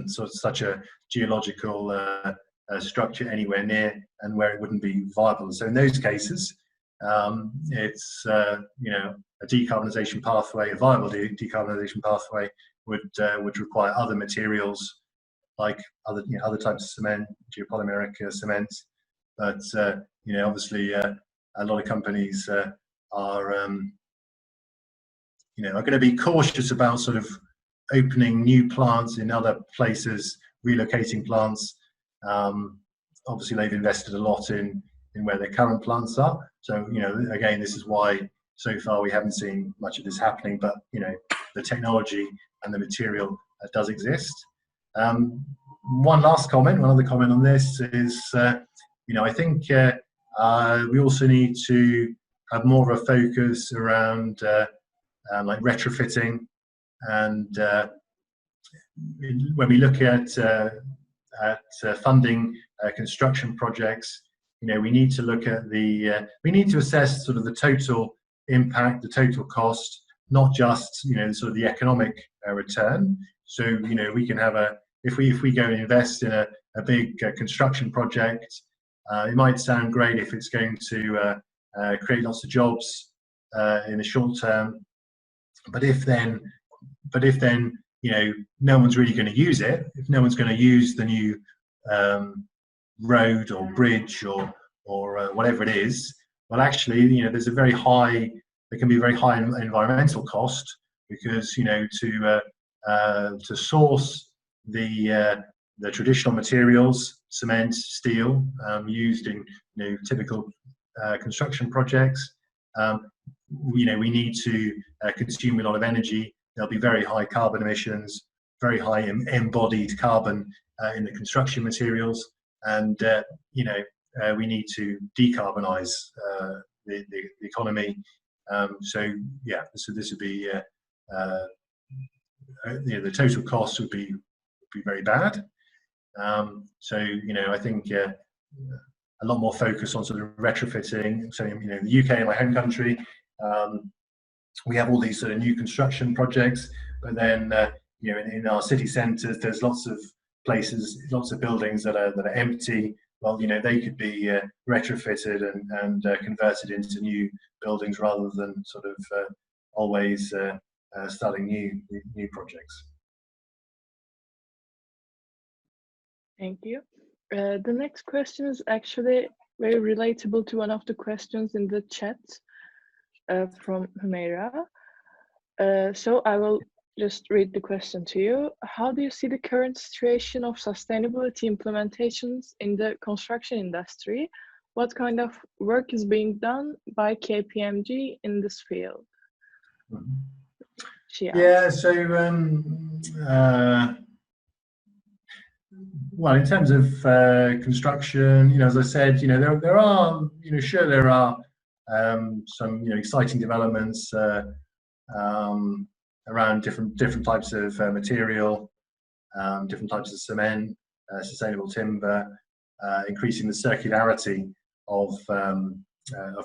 such a geological structure anywhere near, and where it wouldn't be viable. So in those cases, it's a decarbonisation pathway, a viable decarbonisation pathway would require other materials, like other types of cement, geopolymeric cement. But obviously, a lot of companies are going to be cautious about sort of opening new plants in other places, relocating plants. Obviously, they've invested a lot in where their current plants are. So, again, this is why so far we haven't seen much of this happening. But the technology and the material does exist. One other comment on this is, I think we also need to have more of a focus around like retrofitting. And when we look at funding construction projects, we need to look at we need to assess sort of the total impact, the total cost, not just sort of the economic return. So we can have if we go and invest in a big construction project, it might sound great if it's going to create lots of jobs in the short term, but if then no one's really going to use it, if no one's going to use the new road or bridge or whatever it is, well, actually, there can be a very high environmental cost, because to source the traditional materials, cement, steel, used in typical construction projects, we need to consume a lot of energy. There'll be very high carbon emissions, very high embodied carbon in the construction materials, and we need to decarbonize the economy. So yeah, this would be the total cost would be very bad. So I think a lot more focus on sort of retrofitting. So in the UK, in my home country, we have all these sort of new construction projects, but then in our city centres, there's lots of places, lots of buildings that are empty. Well, they could be retrofitted and converted into new buildings, rather than sort of always starting new projects. Thank you. The next question is actually very relatable to one of the questions in the chat from Humaira. So I will just read the question to you. How do you see the current situation of sustainability implementations in the construction industry? What kind of work is being done by KPMG in this field? Yeah, so well, in terms of construction, as I said, there are, sure, there are some exciting developments around different types of material, different types of cement, sustainable timber, increasing the circularity of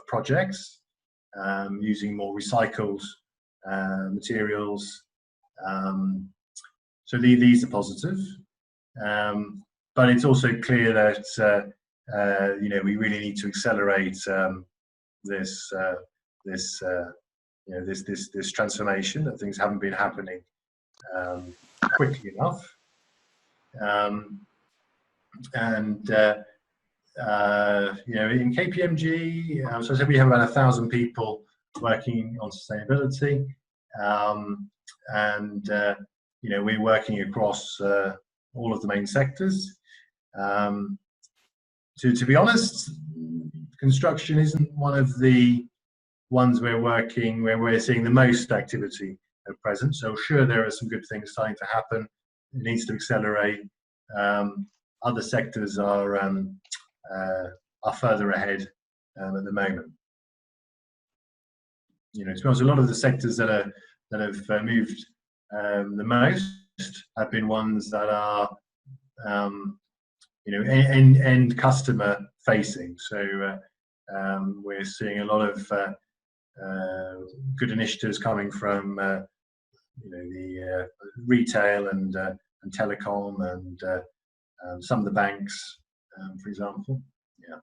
projects, using more recycled materials. So these are positive, but it's also clear that we really need to accelerate this transformation. That things haven't been happening quickly enough, and in KPMG, so I said we have about 1,000 people working on sustainability, and we're working across all of the main sectors. To be honest, construction isn't one of the ones where we're seeing the most activity at present. So sure, there are some good things starting to happen. It needs to accelerate. Other sectors are further ahead at the moment. To be honest, a lot of the sectors that have moved the most have been ones that are end customer facing. So we're seeing a lot of good initiatives coming from the retail and telecom and some of the banks, for example. Yeah.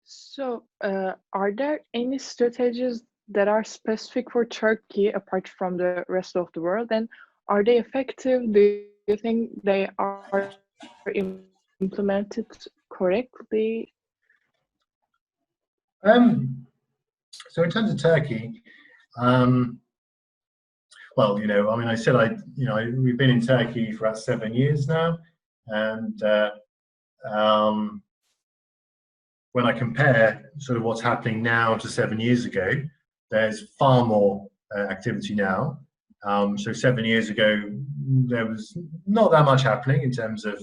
So, are there any strategies that are specific for Turkey apart from the rest of the world, and are they effective? Do you think they are implemented correctly? So in terms of Turkey, I said we've been in Turkey for about 7 years now, and when I compare sort of what's happening now to 7 years ago, there's far more activity now. So 7 years ago, there was not that much happening in terms of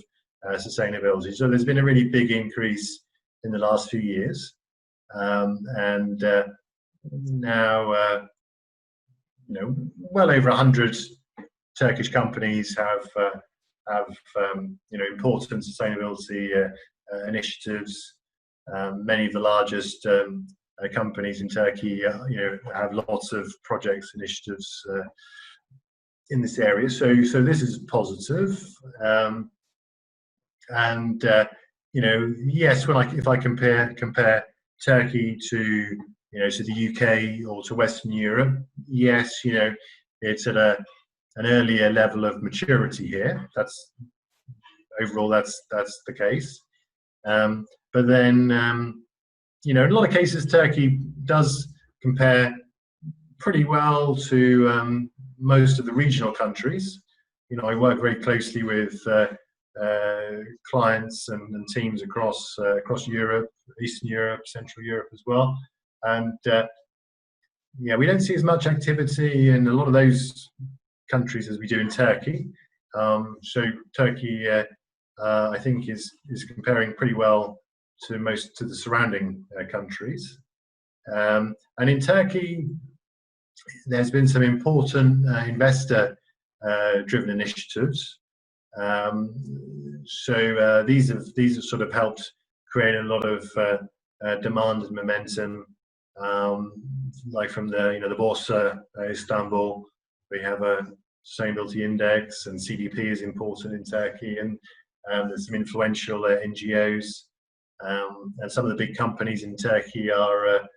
sustainability. So there's been a really big increase in the last few years, and now well over 100 Turkish companies have important sustainability initiatives. Many of the largest companies in Turkey, have lots of projects, initiatives in this area. So this is positive. Yes, if I compare Turkey to the UK or to Western Europe, yes, it's at an earlier level of maturity here. That's overall that's the case. But then, in a lot of cases, Turkey does compare pretty well to most of the regional countries. I work very closely with clients and teams across Europe, Eastern Europe, Central Europe as well. And we don't see as much activity in a lot of those countries as we do in Turkey. So Turkey, I think, is comparing pretty well to most of the surrounding countries. And in Turkey, there's been some important investor-driven initiatives. So these have sort of helped create a lot of demand and momentum. Like from the Borsa Istanbul, we have a sustainability index, and CDP is important in Turkey, and there's some influential NGOs, and some of the big companies in Turkey are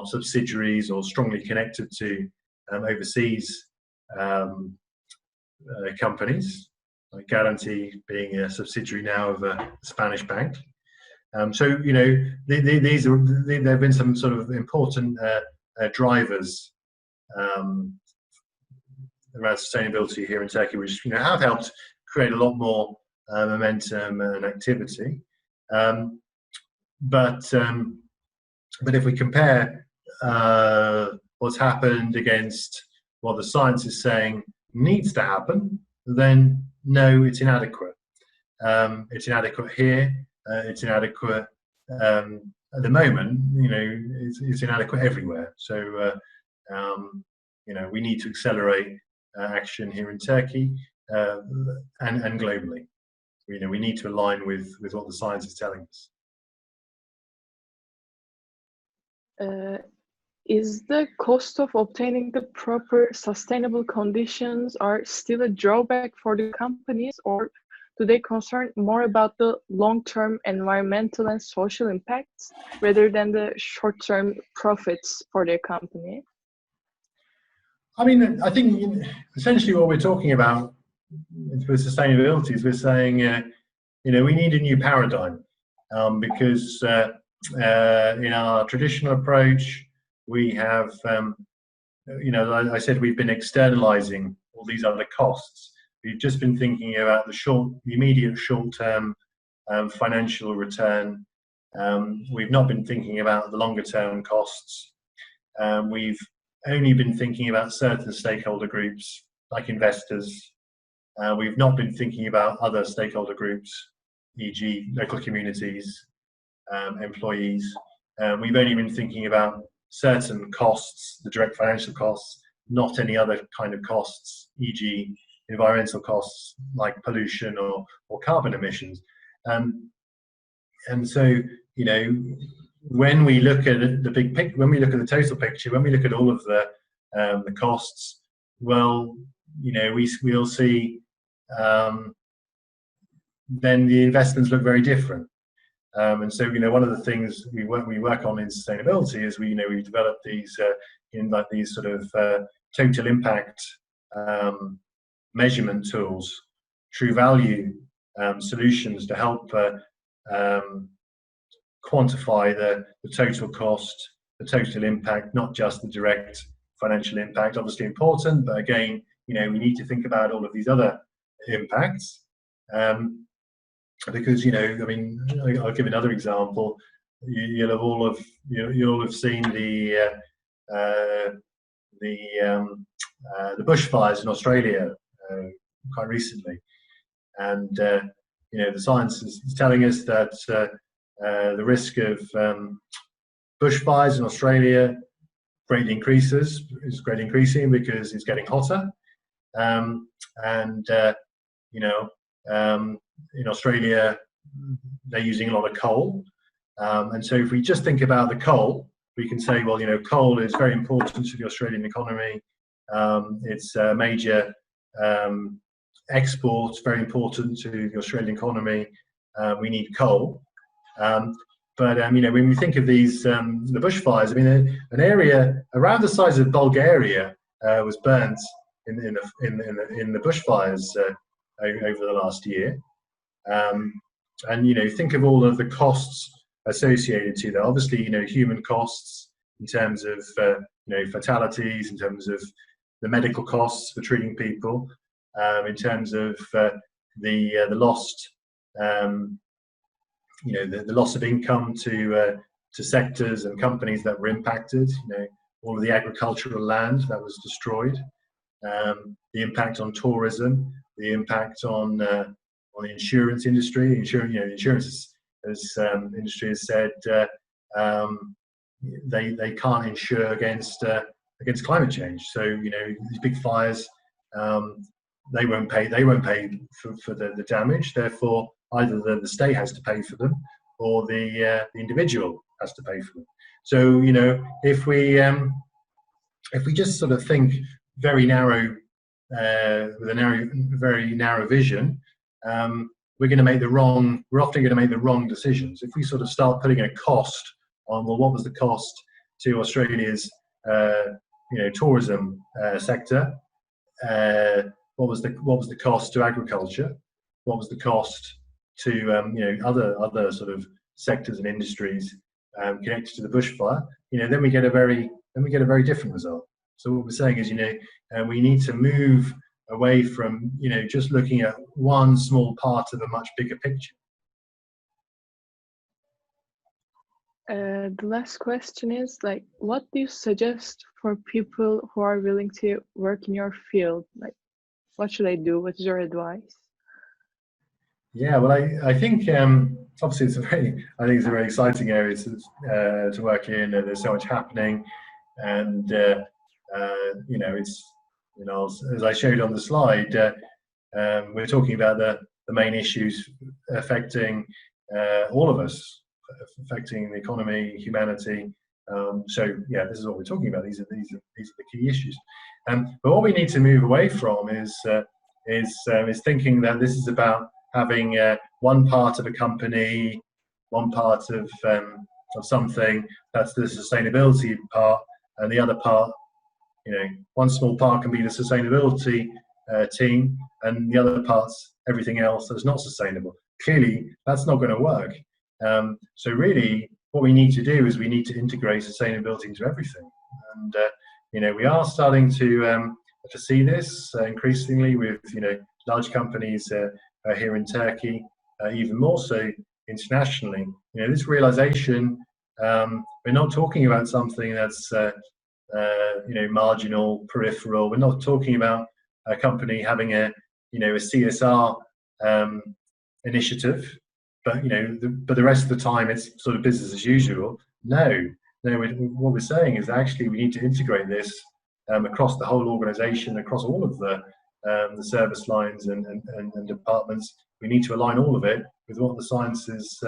subsidiaries or strongly connected to overseas companies, like Guarantee being a subsidiary now of a Spanish bank. So there have been some sort of important drivers around sustainability here in Turkey, which have helped create a lot more momentum and activity. But if we compare what's happened against what the science is saying needs to happen, then no, it's inadequate. It's inadequate here. It's inadequate at the moment. It's inadequate everywhere. So we need to accelerate action here in Turkey and globally. We need to align with what the science is telling us. Is the cost of obtaining the proper sustainable conditions are still a drawback for the companies, or do they concern more about the long-term environmental and social impacts rather than the short-term profits for their company? I mean, I think essentially what we're talking about with sustainability is we're saying we need a new paradigm, because in our traditional approach, we have, like I said, we've been externalizing all these other costs. We've just been thinking about the immediate short-term financial return. We've not been thinking about the longer-term costs. We've only been thinking about certain stakeholder groups, like investors. We've not been thinking about other stakeholder groups, e.g. local communities, employees. We've only been thinking about certain costs, the direct financial costs, not any other kind of costs, e.g. environmental costs like pollution or carbon emissions. And so, when we look at the big picture, when we look at the total picture, when we look at all of the costs, well, we'll see then the investments look very different. And so, one of the things we work on in sustainability is we develop these these sort of total impact measurement tools, true value solutions to help quantify the total cost, the total impact, not just the direct financial impact. Obviously important, but again, we need to think about all of these other impacts. Because I'll give another example. You'll all have seen the bushfires in Australia quite recently, and the science is telling us that the risk of bushfires in Australia is greatly increasing because it's getting hotter, in Australia, they're using a lot of coal. And so if we just think about the coal, we can say, well, coal is very important to the Australian economy. It's a major export, very important to the Australian economy. We need coal. But when we think of these, the bushfires, an area around the size of Bulgaria was burnt in the bushfires over the last year. And think of all of the costs associated to that. Obviously, human costs in terms of fatalities, in terms of the medical costs for treating people, in terms of the lost the loss of income to sectors and companies that were impacted. All of the agricultural land that was destroyed, the impact on tourism, the impact on the insurance industry. Insurance industry has said they can't insure against climate change. So these big fires, they won't pay for the damage. Therefore, either the state has to pay for them, or the individual has to pay for them. So if we just sort of think very narrow, with a very narrow vision, we're often going to make the wrong decisions. If we sort of start putting a cost on, well, what was the cost to Australia's tourism sector? What was the cost to agriculture? What was the cost to other sort of sectors and industries connected to the bushfire? Then we get a very different result. So what we're saying is, we need to move away from just looking at one small part of a much bigger picture. The last question is, what do you suggest for people who are willing to work in your field? What should I do? What's your advice? Yeah, well, I think obviously it's a very exciting area to work in. There's so much happening, and it's as I showed on the slide, we're talking about the main issues affecting all of us, affecting the economy, humanity. So yeah, this is what we're talking about. These are the key issues. But what we need to move away from is thinking that this is about having one part of a company, one part of something, that's the sustainability part, and the other part, one small part can be the sustainability team, and the other part's everything else that's not sustainable. clearly that's not going to work. So really, what we need to do is we need to integrate sustainability into everything. And we are starting to see this increasingly with large companies here in Turkey, even more so internationally. This realization, we're not talking about something that's marginal, peripheral. We're not talking about a company having a CSR initiative, but but the rest of the time it's sort of business as usual. No. What we're saying is actually we need to integrate this across the whole organisation, across all of the service lines and departments. We need to align all of it with what the science is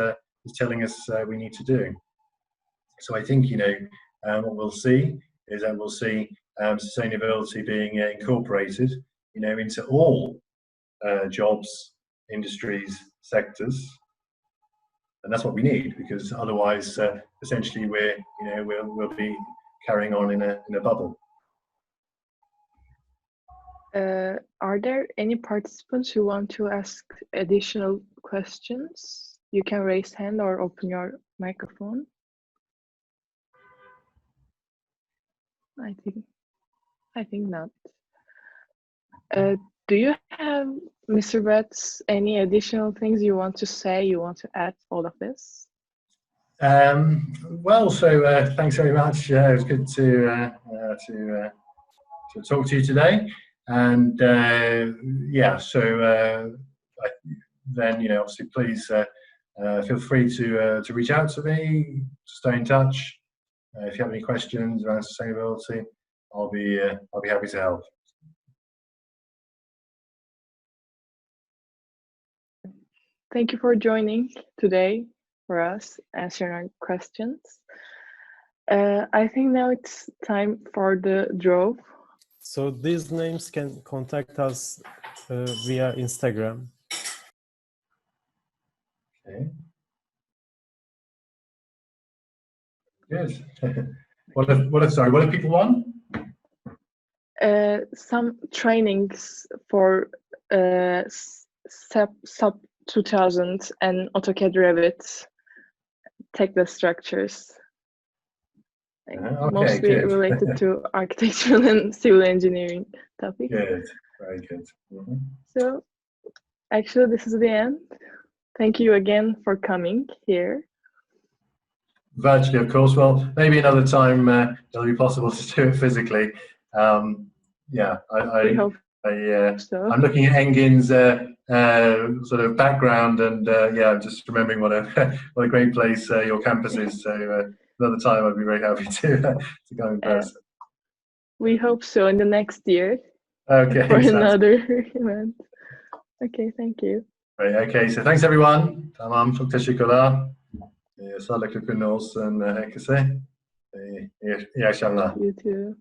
telling us we need to do. So I think what we'll see is that we'll see sustainability being incorporated into all jobs, industries, sectors, and that's what we need, because otherwise essentially we'll be carrying on in a bubble. Are there any participants who want to ask additional questions? You can raise hand or open your microphone. I think not. Do you have, Mr. Betts, any additional things you want to say, you want to add all of this? Well, so thanks very much. It was good to talk to you today. And then obviously please feel free to reach out to me, stay in touch. If you have any questions around sustainability, I'll be happy to help. Thank you for joining today for us, answering our questions. I think now it's time for the draw. So these names can contact us via Instagram. Okay. Good. What have people won? Some trainings for SAP 2000 and AutoCAD Revit, technical structures. Okay, mostly good. related to architectural and civil engineering topics. Good, very good. Mm-hmm. So actually this is the end. Thank you again for coming here. Virtually, of course. Well, maybe another time it'll be possible to do it physically. Yeah, We hope so. I'm looking at Engin's sort of background, and yeah, I'm just remembering what a great place your campus is. So another time, I'd be very happy to go in person. We hope so in the next year. Okay. For another event. Okay, thank you. Right, okay, so thanks everyone. Tamam, çok teşekkürler. Sağlıklı günler olsun herkese. İyi akşamlar. You too.